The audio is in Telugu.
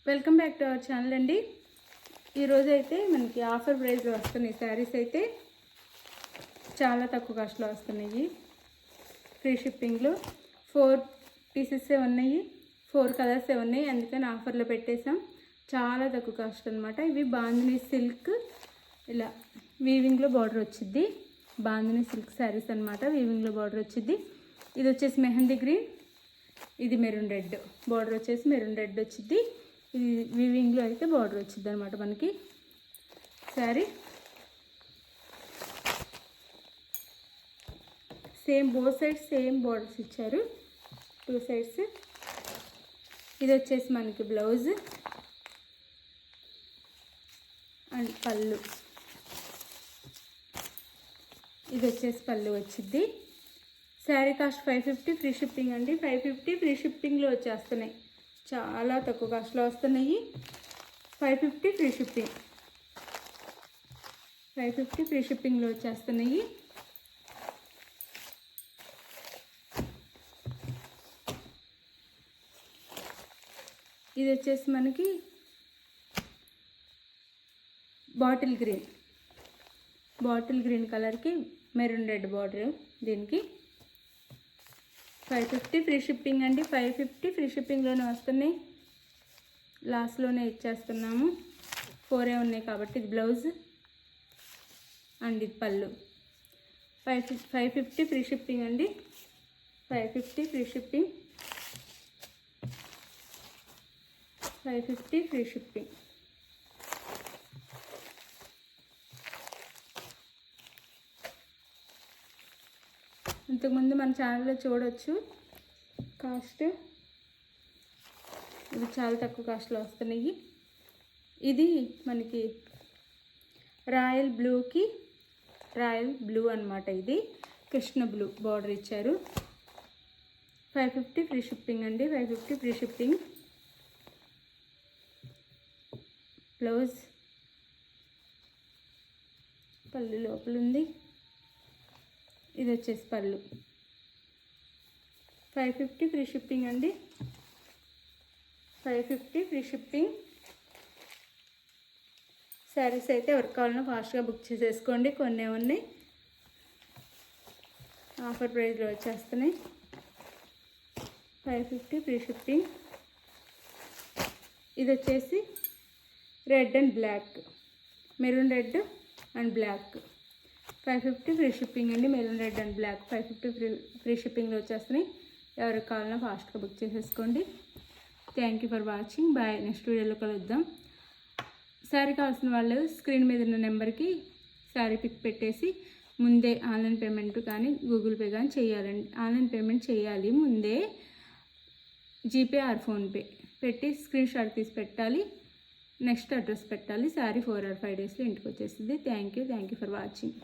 Welcome back to our channel అండి. ఈరోజు అయితే మనకి ఆఫర్ ప్రైస్లో వస్తున్నాయి శారీస్. అయితే చాలా తక్కువ కాస్ట్లో వస్తున్నాయి. ఫ్రీ షిప్పింగ్లో 4 పీసెసే ఉన్నాయి, 4 కలర్సే ఉన్నాయి. అందుకని ఆఫర్లో పెట్టేసాం. చాలా తక్కువ కాస్ట్ అనమాట. ఇవి బాందిని సిల్క్, ఇలా వీవింగ్లో బార్డర్ వచ్చింది. బాందిని సిల్క్ శారీస్ అనమాట. వీవింగ్లో బార్డర్ వచ్చింది. ఇది వచ్చేసి మెహందీ గ్రీన్, ఇది మెరూన్ రెడ్. బార్డర్ వచ్చేసి మెరూన్ రెడ్ వచ్చింది. ఇది వీవింగ్లో అయితే బార్డర్ వచ్చింది అనమాట. మనకి sari same both sides same borders ఇచ్చారు, 2 సైడ్స్. ఇది వచ్చేసి మనకి బ్లౌజ్ అండ్ పళ్ళు. ఇది వచ్చేసి పళ్ళు వచ్చింది. శారీ కాస్ట్ 550 ఫ్రీ షిప్పింగ్ అండి. 550 ఫ్రీ షిప్పింగ్లో వచ్చేస్తున్నాయి. చాలా తక్కువ కాస్ట్లో వస్తున్నాయి. 550 ఫ్రీ షిప్పింగ్, 550 ఫ్రీ షిప్పింగ్లో వచ్చేస్తున్నాయి. ఇది వచ్చేసి మనకి బాటిల్ గ్రీన్ కలర్కి మెరూన్ రెడ్ బార్డర్. దీనికి 550 ఫ్రీ షిప్పింగ్ అండి. 550 ఫ్రీ షిప్పింగ్లోనే వస్తున్నాయి. లాస్ట్లోనే ఇచ్చేస్తున్నాము. 4 ఉన్నాయి కాబట్టి. ఇది బ్లౌజ్ అండ్ ఇది పళ్ళు. 550 ఫ్రీ షిప్పింగ్ అండి. 550 ఫ్రీ షిప్పింగ్, 550 ఫ్రీ షిప్పింగ్. ఇంతకుముందు మన ఛానల్లో చూడవచ్చు కాస్ట్. ఇవి చాలా తక్కువ కాస్ట్లో వస్తున్నాయి. ఇది మనకి రాయల్ బ్లూ అనమాట. ఇది కృష్ణ బ్లూ బార్డర్ ఇచ్చారు. 550 ఫ్రీ షిప్పింగ్ అండి. 550 ఫ్రీ షిప్పింగ్. బ్లౌజ్ పళ్ళు లోపల ఉంది. ఇది వచ్చేసి పళ్ళు. 550 ఫ్రీ షిప్పింగ్ అండి. 550 ఫ్రీ షిప్పింగ్. శారీస్ అయితే ఎవరికి కావాలన్నా ఫాస్ట్గా బుక్ చేసేసుకోండి. కొన్ని ఉన్నాయి, ఆఫర్ ప్రైస్లో వచ్చేస్తున్నాయి. 550 ఫ్రీ షిప్పింగ్. ఇది వచ్చేసి red and black, maroon red and black. 550 free shipping అండి. Maroon red and black 550 free షిప్పింగ్లో వచ్చేస్తున్నాయి. ఎవరికి కావాలన్నా ఫాస్ట్గా బుక్ చేసేసుకోండి. Thank you for watching. Bye. Next వీడియోలో కలుద్దాం. శారీ కావాల్సిన వాళ్ళు స్క్రీన్ మీద ఉన్న నెంబర్కి శారీ పిక్ పెట్టేసి ముందే ఆన్లైన్ పేమెంట్ కానీ గూగుల్ పే కానీ చేయాలండి. ఆన్లైన్ పేమెంట్ చేయాలి ముందే. జీపే ఆర్ ఫోన్పే పెట్టి స్క్రీన్ షాట్ తీసి పెట్టాలి. నెక్స్ట్ అడ్రస్ పెట్టాలి. శారీ 4 or 5 డేస్లో ఇంటికి వచ్చేస్తుంది. Thank you for watching.